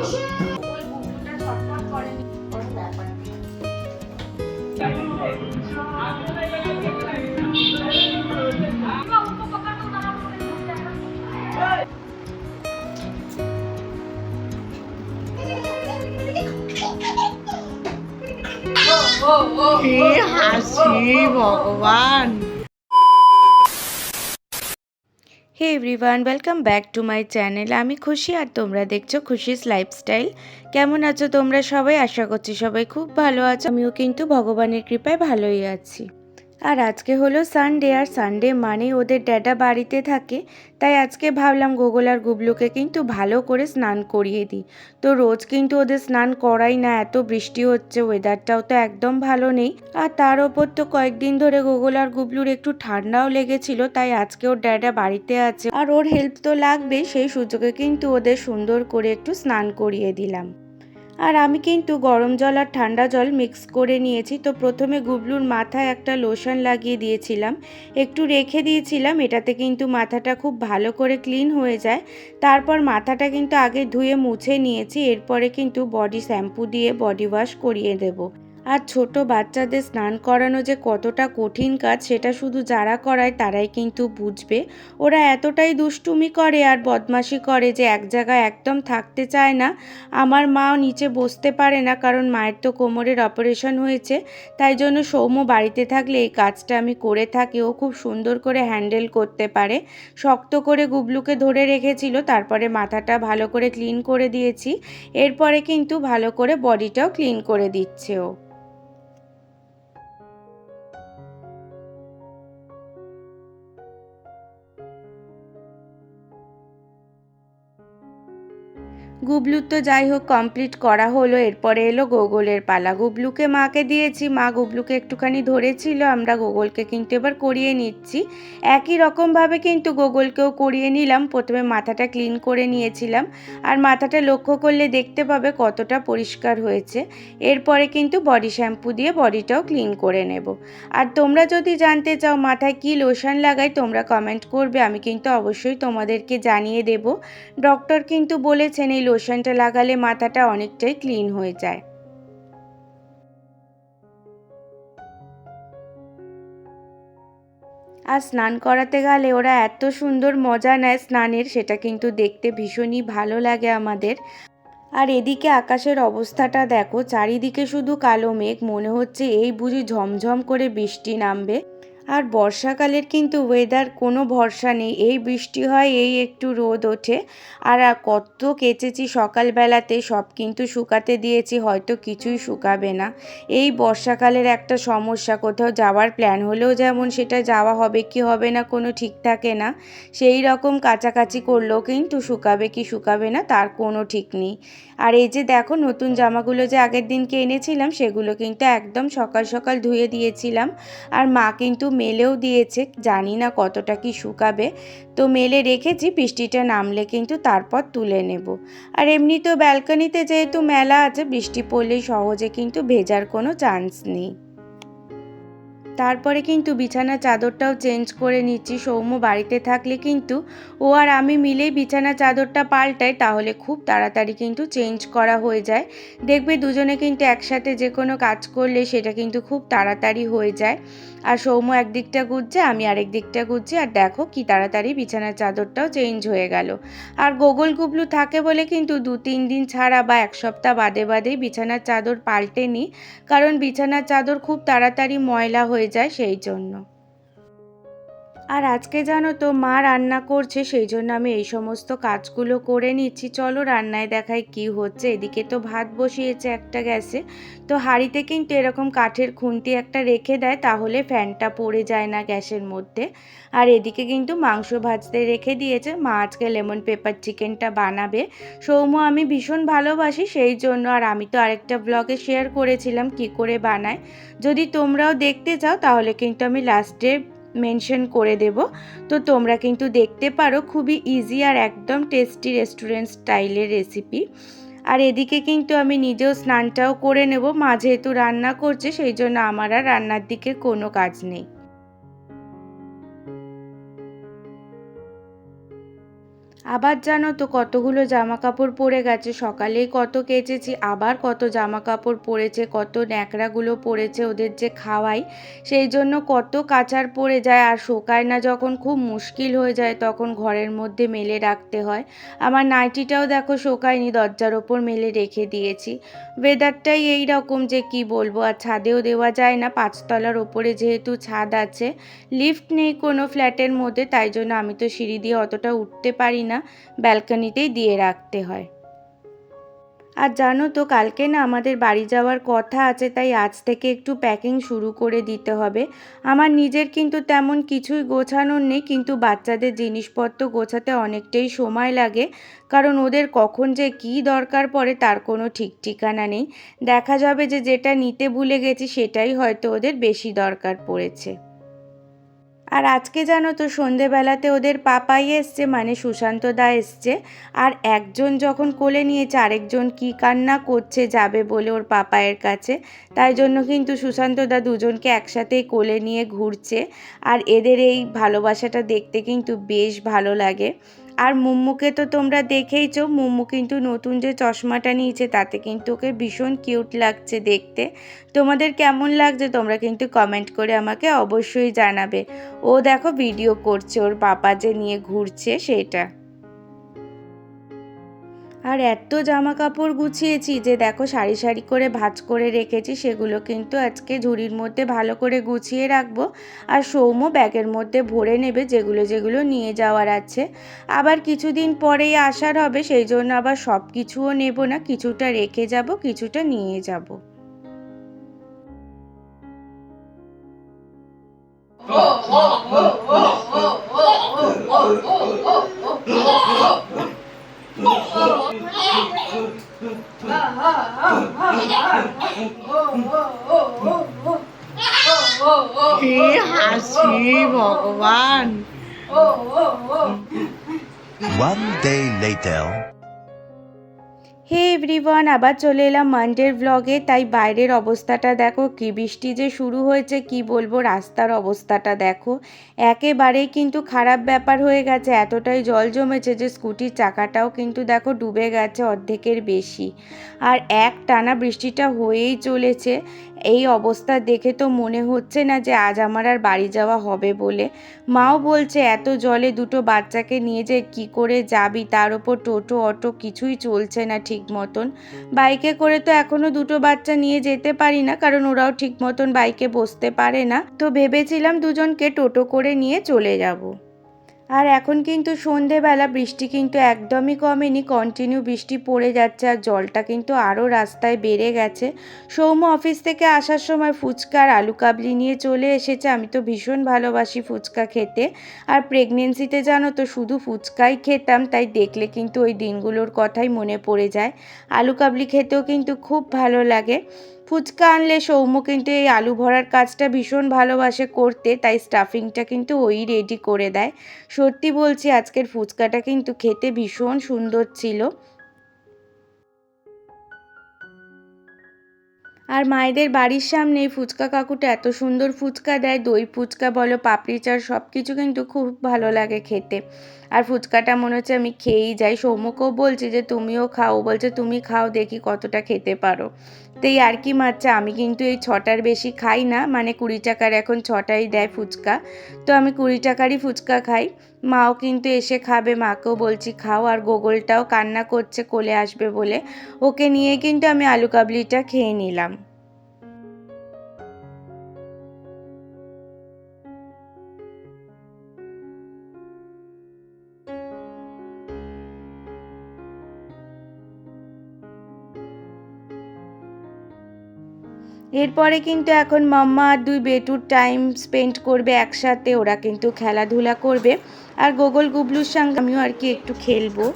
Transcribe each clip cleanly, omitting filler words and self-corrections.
কি হাসি ভগবান। Hey everyone, welcome back to my channel. আমি খুশি আর তোমরা দেখছো খুশিস লাইফস্টাইল। কেমন আছো তোমরা সবাই? আশা করছি সবাই খুব ভালো আছো। আমিও কিন্তু ভগবানের কৃপায় ভালোই আছি। আর আজকে হলো সানডে, আর সানডে মানে ওদের ড্যাডা বাড়িতে থাকে, তাই আজকে ভাবলাম গোগল আর গুবলুকে কিন্তু ভালো করে স্নান করিয়ে দিই। তো রোজ কিন্তু ওদের স্নান করাই না, এত বৃষ্টি হচ্ছে, ওয়েদারটাও তো একদম ভালো নেই। আর তার ওপর তো কয়েকদিন ধরে গোগল আর গুবলুর একটু ঠান্ডাও লেগেছিল, তাই আজকে ওর ড্যাডা বাড়িতে আছে আর ওর হেল্প তো লাগবেই, সেই সুযোগে কিন্তু ওদের সুন্দর করে একটু স্নান করিয়ে দিলাম। আর আমি কিন্তু গরম জল আর ঠান্ডা জল মিক্স করে নিয়েছি। তো প্রথমে গুবলুর মাথায় একটা লোশন লাগিয়ে দিয়েছিলাম, একটু রেখে দিয়েছিলাম, এটাতে কিন্তু মাথাটা খুব ভালো করে ক্লিন হয়ে যায়। তারপর মাথাটা কিন্তু আগে ধুয়ে মুছে নিয়েছি, এরপরে কিন্তু বডি শ্যাম্পু দিয়ে বডি ওয়াশ করিয়ে দেবো। আর ছোট বাচ্চাদের স্নান করানো যে কতটা কঠিন কাজ সেটা শুধু যারা করায় তারাই কিন্তু বুঝবে। ওরা এতটাই দুষ্টুমি করে আর বদমাশি করে যে এক জায়গায় একদম থাকতে চায় না। আমার মাও নিচে বসতে পারে না, কারণ মায়ের তো কোমরের অপারেশন হয়েছে, তাই জন্য সৌম্য বাড়িতে থাকলে এই কাজটা আমি করে থাকি। ও খুব সুন্দর করে হ্যান্ডেল করতে পারে। শক্ত করে গুবলুকে ধরে রেখেছিল, তারপরে মাথাটা ভালো করে ক্লিন করে দিয়েছি, এরপরে কিন্তু ভালো করে বডিটাও ক্লিন করে দিচ্ছে ও। গুবলুর তো যাই হোক কমপ্লিট করা হলো, এরপরে এলো গোগলের পালা। গুবলুকে মাকে দিয়েছি, মা গুবলুকে একটুখানি ধরেছিল, আমরা গোগলকে কিন্তু এবার করিয়ে নিচ্ছি। একই রকমভাবে কিন্তু গোগলকেও করিয়ে নিলাম। প্রথমে মাথাটা ক্লিন করে নিয়েছিলাম, আর মাথাটা লক্ষ্য করলে দেখতে পাবে কতটা পরিষ্কার হয়েছে। এরপরে কিন্তু বডি শ্যাম্পু দিয়ে বডিটাও ক্লিন করে নেব। আর তোমরা যদি জানতে চাও মাথায় কী লোশন লাগাই তোমরা কমেন্ট করবে, আমি কিন্তু অবশ্যই তোমাদেরকে জানিয়ে দেব। ডক্টর কিন্তু বলেছেন এই লোশনটা লাগালে মাথাটা অনেকটাই ক্লিন হয়ে যায়। আর স্নান করাতে গেলে ওরা এত সুন্দর মজা নেয় স্নানের, সেটা কিন্তু দেখতে ভীষণই ভালো লাগে আমাদের। আর এদিকে আকাশের অবস্থাটা দেখো, চারিদিকে শুধু কালো মেঘ, মনে হচ্ছে এই বুঝি ঝমঝম করে বৃষ্টি নামবে। আর বর্ষাকালের কিন্তু ওয়েদার কোনো ভরসা নেই, এই বৃষ্টি হয়, এই একটু রোদ ওঠে। আর কত কেচেছি সকালবেলাতে, সব কিন্তু শুকাতে দিয়েছি, হয়তো কিছুই শুকাবে না। এই বর্ষাকালের একটা সমস্যা, কোথাও যাওয়ার প্ল্যান হলেও যেমন সেটা যাওয়া হবে কি হবে না কোনো ঠিক থাকে না, সেই রকম কাচাকাচি করলেও কিন্তু শুকাবে কি শুকাবে না তার কোনো ঠিক নেই। আর এই যে দেখো নতুন জামাগুলো যে আগের দিনকে এনেছিলাম সেগুলো কিন্তু একদম সকাল সকাল ধুয়ে দিয়েছিলাম, আর মা কিন্তু মেলেও দিয়েছে, জানি না কতটা কি শুকাবে। তো মেলে রেখেছি, বৃষ্টিটা নামলে কিন্তু তারপর তুলে নেব। আর এমনি তো ব্যালকনিতে যেহেতু মেলা আছে, বৃষ্টি পড়লেই সহজে কিন্তু ভেজার কোনো চান্স নেই। তারপরে কিন্তু বিছানার চাদরটাও চেঞ্জ করে নিচ্ছি। সৌম্য বাড়িতে থাকলে কিন্তু ও আর আমি মিলেই বিছানার চাদরটা পাল্টাই, তাহলে খুব তাড়াতাড়ি কিন্তু চেঞ্জ করা হয়ে যায়। দেখবে দুজনে কিন্তু একসাথে যে কোনো কাজ করলে সেটা কিন্তু খুব তাড়াতাড়ি হয়ে যায়। আর সৌম্য একদিকটা গুজছে, আমি আরেক দিকটা গুজছি, আর দেখো কি তাড়াতাড়ি বিছানার চাদরটাও চেঞ্জ হয়ে গেল। আর গোগল গুবলু থাকে বলে কিন্তু 2-3 দিন ছাড়া বা এক সপ্তাহ বাদে বাদেই বিছানার চাদর পাল্টে নিই, কারণ বিছানার চাদর খুব তাড়াতাড়ি ময়লা হয়ে যায় সেই জন্য। আর আজকে জানো তো মা রান্না করছে, সেই জন্য আমি এই সমস্ত কাজগুলো করে নিচ্ছি। চলো রান্নায় দেখাই কি হচ্ছে। এদিকে তো ভাত বসিয়েছে একটা গ্যাসে, তো হাঁড়িতে কিন্তু এরকম কাঠের খুন্তি একটা রেখে দেয়, তাহলে ফ্যানটা পড়ে যায় না গ্যাসের মধ্যে। আর এদিকে কিন্তু মাংস ভাজতে রেখে দিয়েছে, মা আজকে লেমন পেপার চিকেনটা বানাবে। সৌম্য আমি ভীষণ ভালোবাসি সেই জন্য, আর আমি তো আরেকটা ব্লগে শেয়ার করেছিলাম কি করে বানায়, যদি তোমরাও দেখতে চাও তাহলে কিন্তু আমি লাস্টে মেনশন করে দেব। তো তোমরা কিন্তু দেখতে পারো, খুবই ইজি আর একদম টেস্টি রেস্টুরেন্ট স্টাইলের রেসিপি। আর এদিকে কিন্তু আমি নিজেও স্নানটাও করে নেব, মা যেহেতু রান্না করছে সেই জন্য আমার আর রান্নার দিকে কোনো কাজ নেই। আবার জানো তো কতগুলো জামা কাপড় পরে গেছে, সকালেই কত কেচেছি, আবার কত জামা কাপড় পরেছে, কত ন্যাকড়াগুলো পরেছে ওদের যে খাওয়াই, সেই জন্য কত কাচার পড়ে যায়। আর শোকায় না যখন খুব মুশকিল হয়ে যায় তখন ঘরের মধ্যে মেলে রাখতে হয়। আমার নাইটিটাও দেখো শোকায়নি, দরজার ওপর মেলে রেখে দিয়েছি। ওয়েদারটাই এই রকম যে কি বলবো, আর ছাদেও দেওয়া যায় না, 5তলার ওপরে যেহেতু ছাদ আছে, লিফট নেই কোনো ফ্ল্যাটের মধ্যে, তাই জন্য আমি তো সিঁড়ি দিয়ে অতটা উঠতে পারি না, ব্যালকনিতেই দিয়ে রাখতে হয়। আর জানো তো কালকে না আমাদের বাড়ি যাওয়ার কথা আছে, তাই আজ থেকে একটু প্যাকিং শুরু করে দিতে হবে। আমার নিজের কিন্তু তেমন কিছুই গোছানোর নেই, কিন্তু বাচ্চাদের জিনিসপত্র গোছাতে অনেকটাই সময় লাগে, কারণ ওদের কখন যে কী দরকার পড়ে তার কোনো ঠিক ঠিকানা নেই। দেখা যাবে যে যেটা নিতে ভুলে গেছি সেটাই হয়তো ওদের বেশি দরকার পড়েছে। আর আজকে জানো তো সন্ধেবেলাতে ওদের পাপাই এসছে, মানে সুশান্ত দা এসছে। আর একজন যখন কোলে নিয়েছে আরেকজন কি কান্না করছে যাবে বলে ওর পাপায়ের কাছে, তাই জন্য কিন্তু সুশান্ত দা দুজনকে একসাথেই কোলে নিয়ে ঘুরছে। আর এদের এই ভালোবাসাটা দেখতে কিন্তু বেশ ভালো লাগে। আর মুম্মুকে তো তোমরা দেখেইছো, মুম্মু কিন্তু নতুন যে চশমাটা নিয়েছে তাতে কিন্তু ওকে ভীষণ কিউট লাগছে দেখতে। তোমাদের কেমন লাগছে তোমরা কিন্তু কমেন্ট করে আমাকে অবশ্যই জানাবে। ও দেখো ভিডিও করছে ওর পাপা যে নিয়ে ঘুরছে সেটা। আর এত জামা কাপড় গুছিয়েছি যে দেখো সারি সারি করে ভাঁজ করে রেখেছি, সেগুলো কিন্তু আজকে ঝুড়ির মধ্যে ভালো করে গুছিয়ে রাখবো। আর সৌম্য ব্যাগের মধ্যে ভরে নেবে যেগুলো যেগুলো নিয়ে যাওয়ার আছে। আবার কিছুদিন পরেই আসার হবে, সেই জন্য আবার সব কিছুও নেব না, কিছুটা রেখে যাব, কিছুটা নিয়ে যাব। কি হাসি ভগবান! One day later. Hey everyone, আবার চলে এলাম মানডের ব্লগে। তাই বাইরের অবস্থাটা দেখো, কি বৃষ্টি যে শুরু হয়েছে কি বলবো, রাস্তার অবস্থাটা দেখো একেবারেই কিন্তু খারাপ ব্যাপার হয়ে গেছে, এতটাই জল জমেছে যে স্কুটির চাকাটাও কিন্তু দেখো ডুবে গেছে অর্ধেকের বেশি। আর এক টানা বৃষ্টিটা হয়েই চলেছে। এই অবস্থা দেখে তো মনে হচ্ছে না যে আজ আমার আর বাড়ি যাওয়া হবে বলে। মাও বলছে এত জলে দুটো বাচ্চাকে নিয়ে যে কি করে যাবি, তার উপর টোটো অটো কিছুই চলছে না ঠিক মতন। বাইকে করে তো এখনো দুটো বাচ্চা নিয়ে যেতে পারি না, কারণ ওরাও ঠিক মতন বাইকে বসতে পারে না, তো ভেবেছিলাম দুজনকে টোটো করে নিয়ে চলে যাব। আর এখন কিন্তু সন্ধেবেলা, বৃষ্টি কিন্তু একদমই কমেনি, কন্টিনিউ বৃষ্টি পড়ে যাচ্ছে, আর জলটা কিন্তু আরও রাস্তায় বেড়ে গেছে। সৌম্য অফিস থেকে আসার সময় ফুচকা আর আলু কাবলি নিয়ে চলে এসেছে। আমি তো ভীষণ ভালোবাসি ফুচকা খেতে, আর প্রেগনেন্সিতে জানো তো শুধু ফুচকাই খেতাম, তাই দেখলে কিন্তু ওই দিনগুলোর কথাই মনে পড়ে যায়। আলু কাবলি খেতেও কিন্তু খুব ভালো লাগে। ফুচকা আনলে সৌম্য কিন্তু এই আলু ভরার কাজটা ভীষণ ভালোবাসে করতে, তাই স্টাফিংটা কিন্তু ওই রেডি করে দেয়। সত্যি বলছি আজকের ফুচকাটা কিন্তু খেতে ভীষণ সুন্দর ছিল। আর মায়েদের বাড়ির সামনে ফুচকা কাকুটা এত সুন্দর ফুচকা দেয়, দই ফুচকা বলো, পাপড়ি চাট, সব কিছু কিন্তু খুব ভালো লাগে খেতে। আর ফুচকাটা মনে হচ্ছে আমি খেয়েই যাই। সৌম্যকেও বলছি যে তুমিও খাও, বলছে তুমি খাও দেখি কতটা খেতে পারো। তো এই আর কি মারছে, আমি কিন্তু এই 6টার বেশি খাই না, মানে 20 টাকার এখন 6টাই দেয় ফুচকা, তো আমি 20 টাকারই ফুচকা খাই। মাও কিন্তু এসে খাবে, মাকেও বলছি খাও। আর গোগলটাও কান্না করছে কোলে আসবে বলে, ওকে নিয়ে কিন্তু আমি আলু কাবলিটা খেয়ে নিলাম। এরপরে কিন্তু এখন মাম্মা আর দুই বেটুর টাইম স্পেন্ড করবে একসাথে, ওরা কিন্তু খেলাধুলা করবে। আর গোগল গুবলুর সঙ্গে আমিও আর কি একটু খেলবো।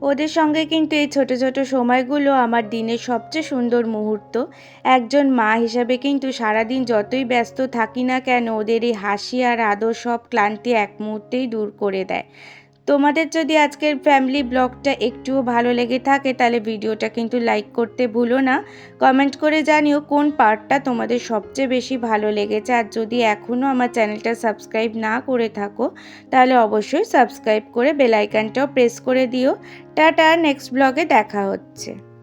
ওদের সঙ্গে কিন্তু এই ছোট ছোট সময়গুলো আমার দিনের সবচেয়ে সুন্দর মুহূর্ত। একজন মা হিসাবে কিন্তু সারাদিন যতই ব্যস্ত থাকি না কেন ওদের এই হাসি আর আদর সব ক্লান্তি এক মুহূর্তেই দূর করে দেয়। তোমাদের যদি আজকের ফ্যামিলি ব্লগটা একটুও ভালো লেগে থাকে তাহলে ভিডিওটা কিন্তু লাইক করতে ভুলো না। কমেন্ট করে জানিও কোন পার্টটা তোমাদের সবচেয়ে বেশি ভালো লেগেছে। আর যদি এখনও আমার চ্যানেলটা সাবস্ক্রাইব না করে থাকো তাহলে অবশ্যই সাবস্ক্রাইব করে বেল আইকনটাও প্রেস করে দিও। টাটা, নেক্সট ব্লগে দেখা হচ্ছে।